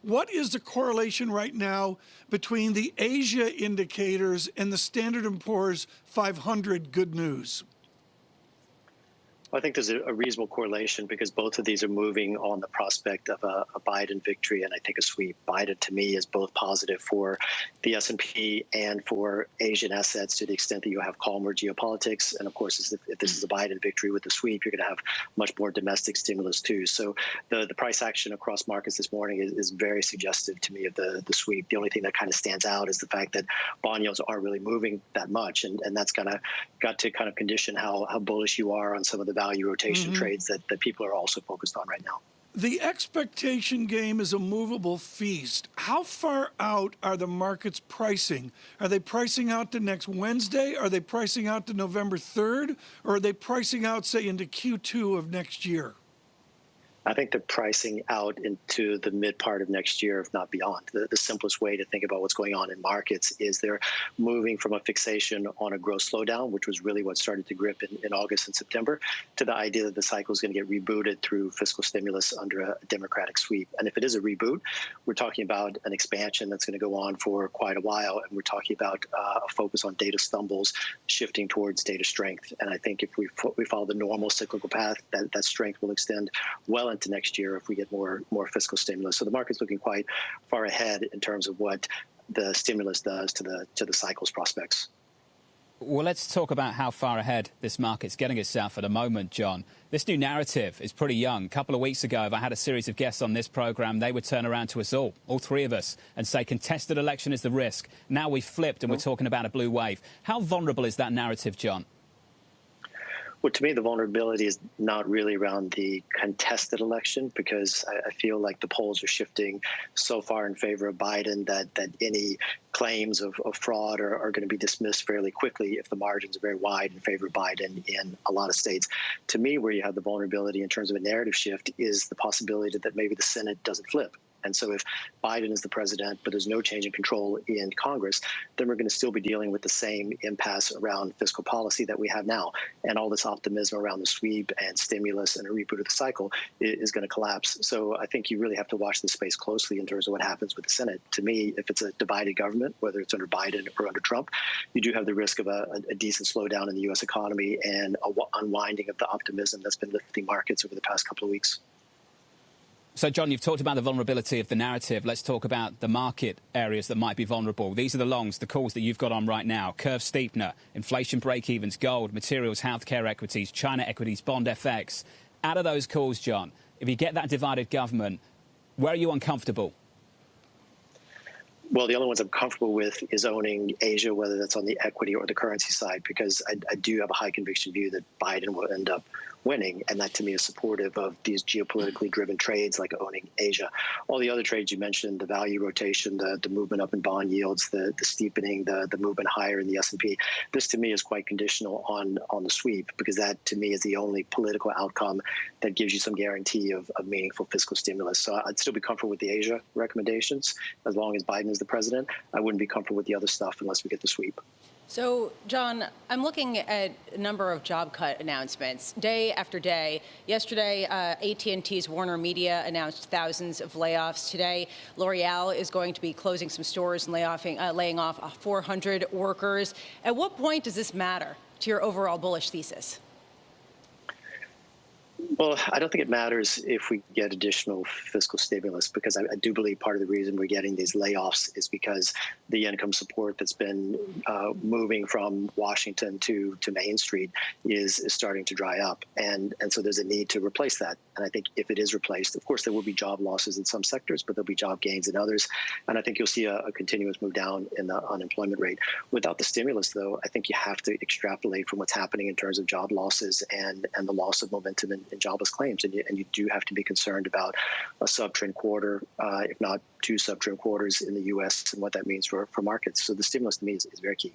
What is the correlation right now between the Asia indicators and the Standard & Poor's 500 good news? I think there's a reasonable correlation because both of these are moving on the prospect of a Biden victory and I think a sweep. Biden, to me, is both positive for the S&P and for Asian assets to the extent that you have calmer geopolitics. And of course, if this is a Biden victory with the sweep, you're going to have much more domestic stimulus too. So the price action across markets this morning is very suggestive to me of the sweep. The only thing that kind of stands out is the fact that bond yields aren't really moving that much. And that's got to kind of condition how bullish you are on some of the value rotation trades that people are also focused on right now. The expectation game is a movable feast. How far out are the markets pricing? Are they pricing out to next Wednesday? Are they pricing out to November 3rd? Or are they pricing out, say, into Q2 of next year? I think they're pricing out into the mid part of next year, if not beyond. The simplest way to think about what's going on in markets is they're moving from a fixation on a growth slowdown, which was really what started to grip in August and September, to the idea that the cycle is going to get rebooted through fiscal stimulus under a Democratic sweep. And if it is a reboot, we're talking about an expansion that's going to go on for quite a while. And we're talking about a focus on data stumbles shifting towards data strength. And I think if we follow the normal cyclical path, that strength will extend well into next year if we get more fiscal stimulus. So the market's looking quite far ahead in terms of what the stimulus does to the cycle's prospects. Well, let's talk about how far ahead this market's getting itself at the moment, John. This new narrative is pretty young. A couple of weeks ago, if I had a series of guests on this program, they would turn around to us all three of us, and say contested election is the risk. Now we've flipped and we're talking about a blue wave. How vulnerable is that narrative, John? Well, to me, the vulnerability is not really around the contested election because I feel like the polls are shifting so far in favor of Biden that any claims of fraud are going to be dismissed fairly quickly if the margins are very wide in favor of Biden in a lot of states. To me, where you have the vulnerability in terms of a narrative shift is the possibility that maybe the Senate doesn't flip. And so if Biden is the president, but there's no change in control in Congress, then we're going to still be dealing with the same impasse around fiscal policy that we have now. And all this optimism around the sweep and stimulus and a reboot of the cycle is going to collapse. So I think you really have to watch this space closely in terms of what happens with the Senate. To me, if it's a divided government, whether it's under Biden or under Trump, you do have the risk of a decent slowdown in the U.S. economy and an unwinding of the optimism that's been lifting markets over the past couple of weeks. So, John, you've talked about the vulnerability of the narrative. Let's talk about the market areas that might be vulnerable. These are the longs, the calls that you've got on right now. Curve steepener, inflation break-evens, gold, materials, healthcare equities, China equities, bond FX. Out of those calls, John, if you get that divided government, where are you uncomfortable? Well, the only ones I'm comfortable with is owning Asia, whether that's on the equity or the currency side, because I do have a high conviction view that Biden will end up winning. And that, to me, is supportive of these geopolitically driven trades like owning Asia. All the other trades you mentioned, the value rotation, the movement up in bond yields, the steepening, the movement higher in the S&P, this, to me, is quite conditional on the sweep, because that, to me, is the only political outcome that gives you some guarantee of meaningful fiscal stimulus. So I'd still be comfortable with the Asia recommendations as long as Biden is the president. I wouldn't be comfortable with the other stuff unless we get the sweep. So, John, I'm looking at a number of job cut announcements day after day. Yesterday, AT&T's Warner Media announced thousands of layoffs. Today, L'Oreal is going to be closing some stores and laying off 400 workers. At what point does this matter to your overall bullish thesis? Well, I don't think it matters if we get additional fiscal stimulus, because I do believe part of the reason we're getting these layoffs is because the income support that's been moving from Washington to Main Street is starting to dry up. And so there's a need to replace that. And I think if it is replaced, of course, there will be job losses in some sectors, but there'll be job gains in others. And I think you'll see a continuous move down in the unemployment rate. Without the stimulus, though, I think you have to extrapolate from what's happening in terms of job losses and the loss of momentum in jobless claims. And you do have to be concerned about a sub-trend quarter, if not two sub-trend quarters in the U.S. and what that means for markets. So the stimulus, to me, is very key.